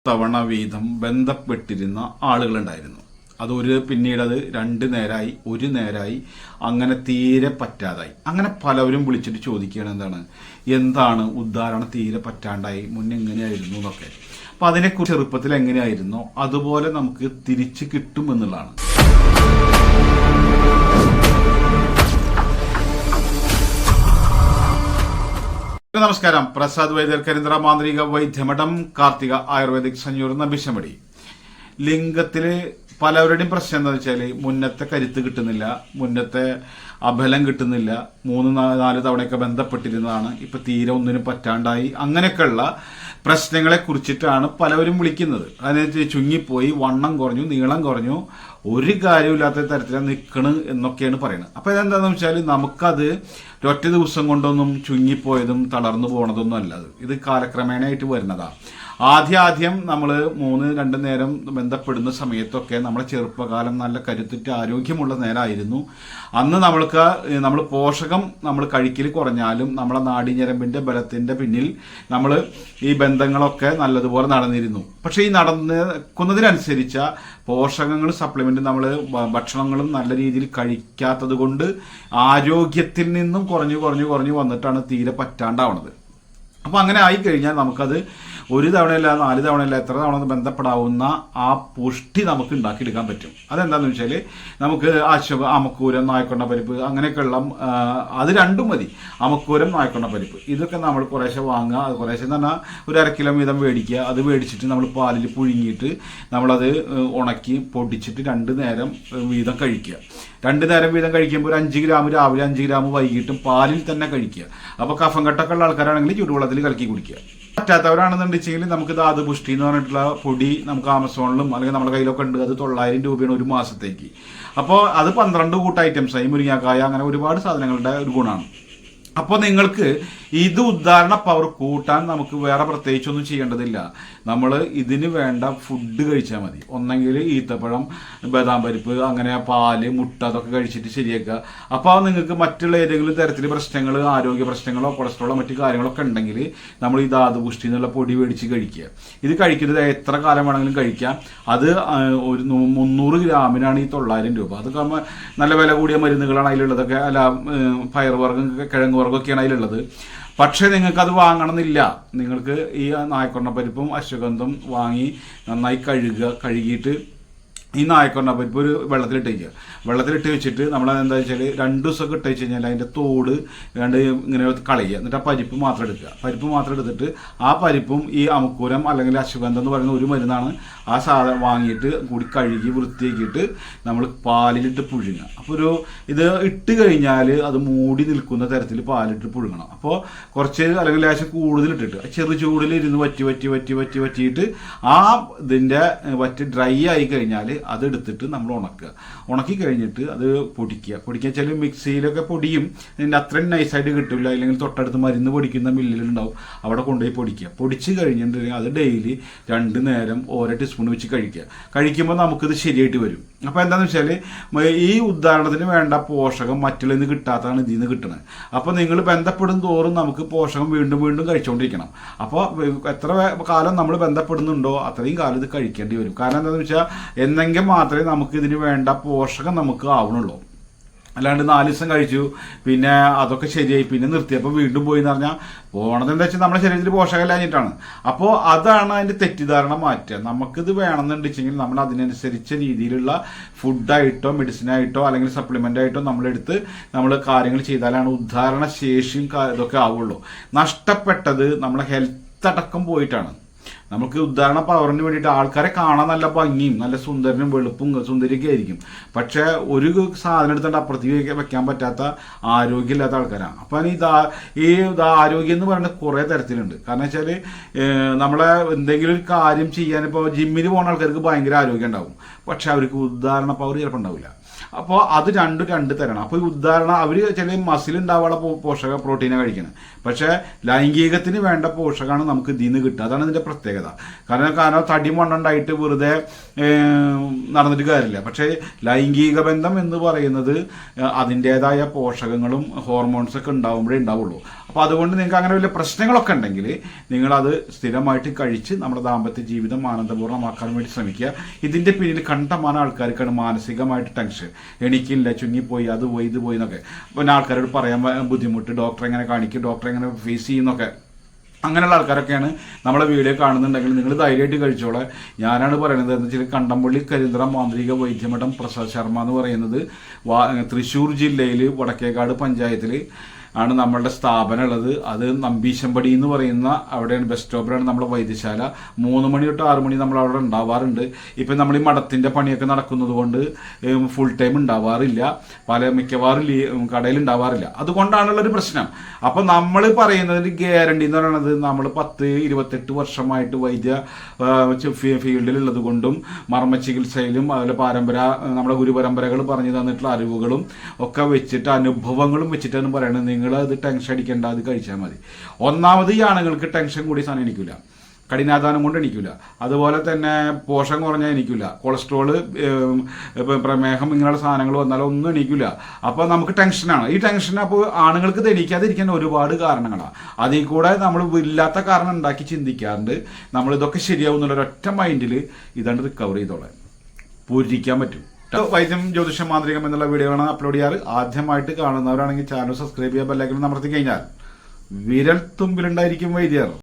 തവണ വീതം ബന്ധപ്പെട്ടിരുന്ന ആളുകളുണ്ടായിരുന്നു. പിന്നീട് അത് 2 നേരമായി, 1 നേരമായി, അങ്ങനെ തീരെ പറ്റാതായി. അങ്ങനെ പലവരും വിളിച്ചിട്ട് ചോദിക്കുകയാണ്, എന്താണ് ഉദ്ധാരണം തീരെ പറ്റാണ്ടായി, മുന്നേ എങ്ങനെയായിരുന്നു എന്നൊക്കെ. അപ്പം അതിനെക്കുറിച്ച് ചെറുപ്പത്തിൽ എങ്ങനെയായിരുന്നോ അതുപോലെ നമുക്ക് തിരിച്ച് കിട്ടും എന്നുള്ളതാണ്. നമസ്കാരം. പ്രസാദ് വൈദ്യർ, കരിന്ദ്ര മാന്ത്രിക വൈദ്യമഠം, കാർത്തിക ആയുർവേദിക് സഞ്ജൂർ നബിശമടി. ലിംഗത്തില് പലവരുടെയും പ്രശ്നം എന്താണെന്ന് വെച്ചാൽ മുന്നത്തെ കരുത്ത് കിട്ടുന്നില്ല, മുന്നത്തെ അബലം കിട്ടുന്നില്ല. 3-4 തവണയൊക്കെ ബന്ധപ്പെട്ടിരുന്നതാണ്, ഇപ്പൊ തീരെ ഒന്നിനും പറ്റാണ്ടായി. അങ്ങനെയൊക്കെയുള്ള പ്രശ്നങ്ങളെ കുറിച്ചിട്ടാണ് പലവരും വിളിക്കുന്നത്. അതിന് ചുങ്ങിപ്പോയി, വണ്ണം കുറഞ്ഞു, നീളം കുറഞ്ഞു, ഒരു കാര്യമില്ലാത്ത തരത്തിലാണ് നിൽക്കണ് എന്നൊക്കെയാണ് പറയുന്നത്. അപ്പൊ ഇതെന്താണെന്ന് വെച്ചാൽ നമുക്കത് ഒറ്റ ദിവസം കൊണ്ടൊന്നും ചുങ്ങിപ്പോയതും തളർന്നു പോണതൊന്നും അല്ല. ഇത് കാലക്രമേണയായിട്ട് വരുന്നതാണ്. ആദ്യം നമ്മൾ 3-2 നേരം ബന്ധപ്പെടുന്ന സമയത്തൊക്കെ നമ്മളെ ചെറുപ്പകാലം നല്ല കരുത്തുറ്റ ആരോഗ്യമുള്ള നേരമായിരുന്നു. അന്ന് നമ്മൾ പോഷകം നമ്മൾ കഴിക്കൽ കുറഞ്ഞാലും നമ്മളെ നാഡീഞരമ്പിന്റെ ബലത്തിന്റെ പിന്നിൽ നമ്മൾ ഈ ബന്ധങ്ങളൊക്കെ നല്ലതുപോലെ നടന്നിരുന്നു. പക്ഷേ ഈ നടക്കുന്നതിനനുസരിച്ച പോഷകങ്ങൾ, സപ്ലിമെന്റ്, നമ്മൾ ഭക്ഷണങ്ങളും നല്ല രീതിയിൽ കഴിക്കാത്തത് കൊണ്ട് ആരോഗ്യത്തിൽ നിന്നും കുറഞ്ഞു വന്നിട്ടാണ് തീരെ പറ്റാണ്ടാവുന്നത്. അപ്പൊ അങ്ങനെ ആയിക്കഴിഞ്ഞാൽ നമുക്കത് 1 തവണയല്ല, 4 തവണയല്ല, എത്ര തവണ ബന്ധപ്പെടാവുന്ന ആ പുഷ്ടി നമുക്ക് ഉണ്ടാക്കിയെടുക്കാൻ പറ്റും. അതെന്താണെന്ന് വെച്ചാൽ നമുക്ക് അമക്കൂരം, നായക്കൊണ്ട പരിപ്പ്, അങ്ങനെയൊക്കെയുള്ള അത് രണ്ടും മതി. അമക്കൂരം, നായക്കൊണ്ട പരിപ്പ്, ഇതൊക്കെ നമ്മൾ കുറേശ്ശെ വാങ്ങുക. അത് കുറേശ്ശെ എന്ന് പറഞ്ഞാൽ ഒരു 1/2 കിലോ വീതം മേടിക്കുക. അത് മേടിച്ചിട്ട് നമ്മൾ പാലിൽ പുഴുങ്ങിയിട്ട് നമ്മളത് ഉണക്കി പൊടിച്ചിട്ട് 2 നേരം വീതം കഴിക്കുക. 2 നേരം വീതം കഴിക്കുമ്പോൾ 5 ഗ്രാം രാവിലെ, 5 ഗ്രാം വൈകിട്ടും പാലിൽ തന്നെ കഴിക്കുക. അപ്പോൾ കഫം കെട്ടൊക്കെ ഉള്ള ആൾക്കാരാണെങ്കിൽ ചൂടുവെള്ളത്തിൽ കലക്കി കുടിക്കുക. പറ്റാത്തവരാണെന്നുണ്ടെങ്കിൽ നമുക്ക് ധാതു പുഷ്ടി എന്ന് പറഞ്ഞിട്ടുള്ള പൊടി നമുക്ക് ആമസോണിലും അല്ലെങ്കിൽ നമ്മുടെ കയ്യിലൊക്കെ ഉണ്ട്. അത് 900 രൂപയാണ് ഒരു മാസത്തേക്ക്. അപ്പോൾ അത് 12 കൂട്ട ഐറ്റംസായി, മുരിങ്ങാക്കായ, അങ്ങനെ ഒരുപാട് സാധനങ്ങളുടെ ഒരു ഗുണമാണ്. അപ്പോൾ നിങ്ങൾക്ക് ഇത് ഉദ്ധാരണ പവർ കൂട്ടാൻ നമുക്ക് വേറെ പ്രത്യേകിച്ചൊന്നും ചെയ്യേണ്ടതില്ല. നമ്മൾ ഇതിന് വേണ്ട ഫുഡ് കഴിച്ചാൽ മതി. ഒന്നെങ്കിൽ ഈത്തപ്പഴം, ബദാം പരിപ്പ്, അങ്ങനെ പാല്, മുട്ട, അതൊക്കെ കഴിച്ചിട്ട് ശരിയാക്കുക. അപ്പോൾ നിങ്ങൾക്ക് മറ്റുള്ള ഏതെങ്കിലും തരത്തിൽ പ്രശ്നങ്ങൾ, ആരോഗ്യ പ്രശ്നങ്ങളോ കൊളസ്ട്രോളോ മറ്റു കാര്യങ്ങളൊക്കെ ഉണ്ടെങ്കിൽ നമ്മൾ ഈ ധാതുപുഷ്ടി എന്നുള്ള പൊടി മേടിച്ച് കഴിക്കുക. ഇത് കഴിക്കുന്നത് എത്ര കാലം വേണമെങ്കിലും കഴിക്കാം. അത് ഒരു 300 ഗ്രാമിനാണ് ഈ 900 രൂപ. അതൊക്കെ നല്ല വില കൂടിയ മരുന്നുകളാണ് അതിലുള്ളതൊക്കെ. അല്ല, പയറുവർഗ്ഗം, കിഴങ്ങ് വർഗ്ഗമൊക്കെയാണ് അതിലുള്ളത്. പക്ഷേ നിങ്ങൾക്കത് വാങ്ങണമെന്നില്ല. നിങ്ങൾക്ക് ഈ നായക്കൊണ്ട പരിപ്പും അശ്വഗന്ധം വാങ്ങി നന്നായി കഴുകിയിട്ട് ഈ നായക്കൊണ്ട പരിപ്പ് ഒരു വെള്ളത്തിലിട്ട് വെച്ചിട്ട് നമ്മൾ എന്താ വെച്ചാൽ 2 ദിവസമൊക്കെ ഇട്ട് വെച്ച് കഴിഞ്ഞാൽ അതിൻ്റെ തോട് ഇങ്ങനെ കളയുക. എന്നിട്ട് ആ പരിപ്പ് മാത്രം എടുക്കുക. പരിപ്പ് മാത്രം എടുത്തിട്ട് ആ പരിപ്പും ഈ അമുക്കൂരം അല്ലെങ്കിൽ അശ്വഗന്ധം എന്ന് പറയുന്ന ഒരു മരുന്നാണ്, ആ സാധനം വാങ്ങിയിട്ട് കൂടി കഴുകി വൃത്തിയാക്കിയിട്ട് നമ്മൾ പാലിലിട്ട് പുഴുങ്ങുക. അപ്പോൾ ഇത് ഇട്ട് കഴിഞ്ഞാൽ അത് മൂടി നിൽക്കുന്ന തരത്തിൽ പാലിട്ട് പുഴുങ്ങണം. അപ്പോൾ കുറച്ച് അല്ലെങ്കിൽ ലേശം കൂടുതൽ ഇട്ടിട്ട് ചെറു ചൂടിൽ ഇരുന്ന് വറ്റിയിട്ട് ആ ഇതിൻ്റെ ഡ്രൈ ആയി കഴിഞ്ഞാൽ അതെടുത്തിട്ട് നമ്മൾ ഉണക്കി കഴിഞ്ഞിട്ട് അത് പൊടിക്കുക വെച്ചാൽ മിക്സിയിലൊക്കെ പൊടിയും. അതിൻ്റെ അത്രയും നൈസായിട്ട് കിട്ടില്ല. അല്ലെങ്കിൽ തൊട്ടടുത്ത് മരുന്ന് പൊടിക്കുന്ന മില്ലിലുണ്ടാവും, അവിടെ കൊണ്ടുപോയി പൊടിച്ച് കഴിഞ്ഞിട്ടുണ്ടെങ്കിൽ അത് ഡെയിലി 2 നേരം ഓരോ ടീസ്പൂൺ വെച്ച് കഴിക്കുമ്പോൾ നമുക്കിത് ശരിയായിട്ട് വരും. അപ്പോൾ എന്താണെന്ന് വെച്ചാൽ ഈ ഉദാഹരണത്തിന് വേണ്ട പോഷകം മറ്റുള്ള നിന്ന് കിട്ടാത്തതാണ് ഇതിൽ നിന്ന് കിട്ടുന്നത്. അപ്പോൾ നിങ്ങൾ ബന്ധപ്പെടും തോറും നമുക്ക് പോഷകം വീണ്ടും കഴിച്ചുകൊണ്ടിരിക്കണം. അപ്പോൾ എത്ര കാലം നമ്മൾ ബന്ധപ്പെടുന്നുണ്ടോ അത്രയും കാലം ഇത് കഴിക്കേണ്ടി വരും. കാരണം എന്താണെന്ന് വെച്ചാൽ എന്നെങ്കിൽ മാത്രമേ നമുക്ക് ഇതിന് വേണ്ട പോഷകം നമുക്ക് ആവണുള്ളൂ. അല്ലാണ്ട് 4 ദിവസം കഴിച്ചു പിന്നെ അതൊക്കെ ശരിയായി പിന്നെ നിർത്തിയപ്പോൾ വീണ്ടും പോയി എന്ന് പറഞ്ഞാൽ പോണത് എന്താ വെച്ചാൽ നമ്മുടെ ശരീരത്തിൽ പോഷകം ഇല്ലാഞ്ഞിട്ടാണ്. അപ്പോൾ അതാണ് അതിൻ്റെ തെറ്റിദ്ധാരണ മാറ്റുക. നമുക്കിത് വേണമെന്നുണ്ടെങ്കിൽ നമ്മൾ അതിനനുസരിച്ച രീതിയിലുള്ള ഫുഡായിട്ടോ മെഡിസിനായിട്ടോ അല്ലെങ്കിൽ സപ്ലിമെൻ്റ് ആയിട്ടോ നമ്മളെടുത്ത് നമ്മൾ കാര്യങ്ങൾ ചെയ്താലാണ് ഉദ്ധാരണ ശേഷിയും ഇതൊക്കെ ആവുള്ളൂ. നഷ്ടപ്പെട്ടത് നമ്മളെ ഹെൽത്ത് അടക്കം പോയിട്ടാണ്. നമുക്ക് ഉദാഹരണ പവറിന് വേണ്ടിയിട്ട് ആൾക്കാരെ കാണാൻ നല്ല ഭംഗിയും നല്ല സുന്ദരനും വെളുപ്പും സുന്ദരിയൊക്കെ ആയിരിക്കും. പക്ഷെ ഒരു സാധനം എടുത്തിട്ട് അപ്പുറത്തേക്ക് വെക്കാൻ പറ്റാത്ത ആരോഗ്യമില്ലാത്ത ആൾക്കാരാണ്. അപ്പം ഈ ആരോഗ്യം എന്ന് പറയുന്നത് കുറേ തരത്തിലുണ്ട്. കാരണം വെച്ചാൽ നമ്മളെ എന്തെങ്കിലും ഒരു കാര്യം ചെയ്യാൻ ഇപ്പോൾ ജിമ്മിന് പോകുന്ന ആൾക്കാർക്ക് ഭയങ്കര ആരോഗ്യം ഉണ്ടാവും, പക്ഷെ അവർക്ക് ഉദാഹരണ പവർ ചിലപ്പോൾ ഉണ്ടാവില്ല. അപ്പോൾ അത് രണ്ട് തരണം. അപ്പോൾ ഈ ഉദാഹരണം അവർ ചില മസിൽ ഉണ്ടാവാനുള്ള പോഷക പ്രോട്ടീനെ കഴിക്കുന്നത്. പക്ഷേ ലൈംഗികത്തിന് വേണ്ട പോഷകമാണ് നമുക്ക് ഇതിൽ നിന്ന് കിട്ടുക. അതാണ് ഇതിൻ്റെ പ്രത്യേകത. കാരണം തടി മണ്ണുണ്ടായിട്ട് വെറുതെ നടന്നിട്ട് കാര്യമില്ല. പക്ഷേ ലൈംഗിക ബന്ധം എന്ന് പറയുന്നത് അതിൻ്റേതായ പോഷകങ്ങളും ഹോർമോൺസൊക്കെ ഉണ്ടാവുമ്പോഴേ ഉണ്ടാവുള്ളൂ. അപ്പോൾ അതുകൊണ്ട് നിങ്ങൾക്ക് അങ്ങനെ വലിയ പ്രശ്നങ്ങളൊക്കെ ഉണ്ടെങ്കിൽ നിങ്ങളത് സ്ഥിരമായിട്ട് കഴിച്ച് നമ്മുടെ ദാമ്പത്യ ജീവിതം ആനന്ദപൂർണ്ണമാക്കാൻ വേണ്ടി ശ്രമിക്കുക. ഇതിന്റെ പിന്നിൽ കണ്ടമാനം ആൾക്കാർക്കാണ് മാനസികമായിട്ട് ടെൻഷൻ. എണിക്കില്ല, ചുങ്ങിപ്പോയി, അത് പോയി ഇത് പോയി എന്നൊക്കെ. പിന്നെ ആൾക്കാരോട് പറയാൻ ബുദ്ധിമുട്ട്, ഡോക്ടറെ എങ്ങനെ കാണിക്കും, ഡോക്ടറെ എങ്ങനെ ഫേസ് ചെയ്യുന്നൊക്കെ. അങ്ങനെയുള്ള ആൾക്കാരൊക്കെയാണ് നമ്മളെ വീഡിയോ കാണുന്നുണ്ടെങ്കിൽ നിങ്ങൾ ധൈര്യമായിട്ട് കഴിച്ചോളെ. ഞാനാണ് പറയുന്നത് എന്ന് വെച്ചാൽ കണ്ടംപള്ളി കരിന്തറ മാന്ത്രിക വൈദ്യമഠം പ്രസാദ് ശർമ്മ എന്ന് പറയുന്നത് തൃശ്ശൂർ ജില്ലയിൽ വടക്കേക്കാട് പഞ്ചായത്തിൽ ആണ് നമ്മളുടെ സ്ഥാപനം ഉള്ളത്. അത് നമ്പീശമ്പടി എന്ന് പറയുന്ന അവിടെയാണ്, ബസ് സ്റ്റോപ്പിലാണ് നമ്മുടെ വൈദ്യശാല. 3 മണി തൊട്ട് 6 മണി നമ്മൾ അവിടെ ഉണ്ടാവാറുണ്ട്. ഇപ്പം നമ്മൾ ഈ മഠത്തിൻ്റെ പണിയൊക്കെ നടക്കുന്നത് കൊണ്ട് ഫുൾ ടൈം ഉണ്ടാവാറില്ല, മിക്കവാറും കടയിൽ ഉണ്ടാവാറില്ല. അതുകൊണ്ടാണുള്ളൊരു പ്രശ്നം. അപ്പം നമ്മൾ പറയുന്നതിന് ഗ്യാരണ്ടി എന്ന് പറയുന്നത് നമ്മൾ 10-28 വർഷമായിട്ട് വൈദ്യ ഫീൽഡിലുള്ളത് കൊണ്ടും മർമ്മ ചികിത്സയിലും അതുപോലെ നമ്മുടെ ഗുരുപരമ്പരകൾ പറഞ്ഞു തന്നിട്ടുള്ള അറിവുകളും ഒക്കെ വെച്ചിട്ട് അനുഭവങ്ങളും വെച്ചിട്ടാണ് പറയുന്നത്. നിങ്ങൾ അത് ടെൻഷൻ അടിക്കേണ്ട, അത് കഴിച്ചാൽ മതി. ഒന്നാമത് ഈ ആണുങ്ങൾക്ക് ടെൻഷൻ കൂടി സാധനം എനിക്കില്ല, കഠിനാധാനം കൊണ്ട് എനിക്കില്ല, അതുപോലെ തന്നെ പോഷകം കുറഞ്ഞാൽ എനിക്കില്ല, കൊളസ്ട്രോള്, പ്രമേഹം ഇങ്ങനെയുള്ള സാധനങ്ങൾ വന്നാലും ഒന്നും എനിക്കില്ല. അപ്പോൾ നമുക്ക് ടെൻഷനാണ്. ഈ ടെൻഷൻ അപ്പോൾ ആണുങ്ങൾക്ക് തെളിയിക്കാതിരിക്കാൻ ഒരുപാട് കാരണങ്ങളാണ്. അതിൽ കൂടെ നമ്മൾ ഇല്ലാത്ത കാരണം ഉണ്ടാക്കി ചിന്തിക്കാറുണ്ട്. നമ്മൾ ഇതൊക്കെ ശരിയാവും എന്നുള്ളൊരൊറ്റ മൈൻഡിൽ ഇതാണ്ട് റിക്കവർ ചെയ്തോളാം, പൂരിക്കാൻ പറ്റും. വൈദ്യം ജ്യോതിഷം മാന്ത്രികം എന്നുള്ള വീഡിയോകളാണ് അപ്ലോഡ് ചെയ്യാറ്. ആദ്യമായിട്ട് കാണുന്നവരാണെങ്കിൽ ചാനൽ സബ്സ്ക്രൈബ് ചെയ്യാൻ ബെല്ലൈക്കൺ അമർത്തി കഴിഞ്ഞാൽ വിരൽ തുമ്പിലുണ്ടായിരിക്കും വൈദ്യർ.